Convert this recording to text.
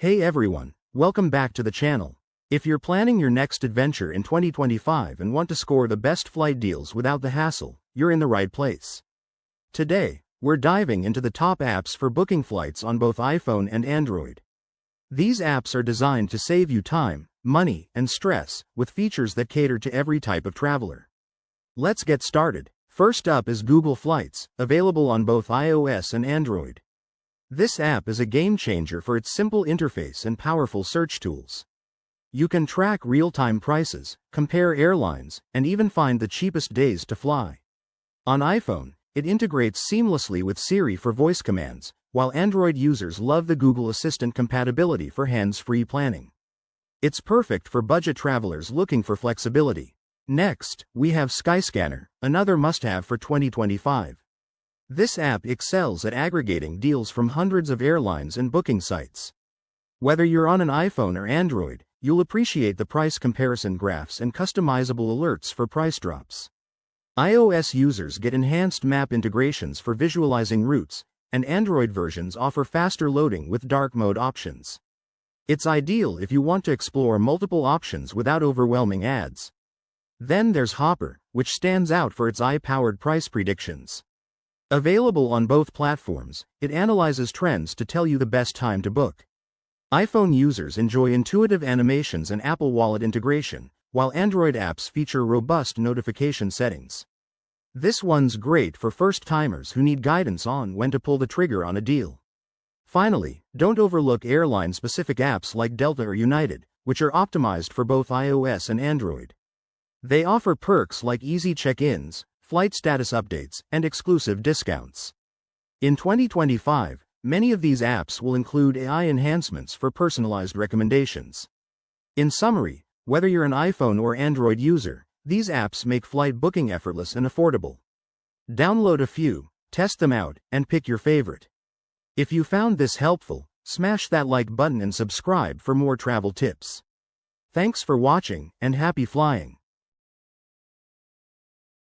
Hey everyone, welcome back to the channel. If you're planning your next adventure in 2025 and want to score the best flight deals without the hassle, you're in the right place. Today, we're diving into the top apps for booking flights on both iPhone and Android. These apps are designed to save you time, money, and stress, with features that cater to every type of traveler. Let's get started. First up is Google Flights, available on both iOS and Android. This app is a game changer for its simple interface and powerful search tools. You can track real-time prices, compare airlines, and even find the cheapest days to fly. On iPhone, it integrates seamlessly with Siri for voice commands, while Android users love the Google Assistant compatibility for hands-free planning. It's perfect for budget travelers looking for flexibility. Next, we have Skyscanner, another must-have for 2025. This app excels at aggregating deals from hundreds of airlines and booking sites. Whether you're on an iPhone or Android, you'll appreciate the price comparison graphs and customizable alerts for price drops. iOS users get enhanced map integrations for visualizing routes, and Android versions offer faster loading with dark mode options. It's ideal if you want to explore multiple options without overwhelming ads. Then there's Hopper, which stands out for its AI-powered price predictions. Available on both platforms, it analyzes trends to tell you the best time to book. iPhone users enjoy intuitive animations and Apple Wallet integration, while Android apps feature robust notification settings. This one's great for first-timers who need guidance on when to pull the trigger on a deal. Finally, don't overlook airline-specific apps like Delta or United, which are optimized for both iOS and Android. They offer perks like easy check-ins, flight status updates, and exclusive discounts. In 2025, many of these apps will include AI enhancements for personalized recommendations. In summary, whether you're an iPhone or Android user, these apps make flight booking effortless and affordable. Download a few, test them out, and pick your favorite. If you found this helpful, smash that like button and subscribe for more travel tips. Thanks for watching, and happy flying.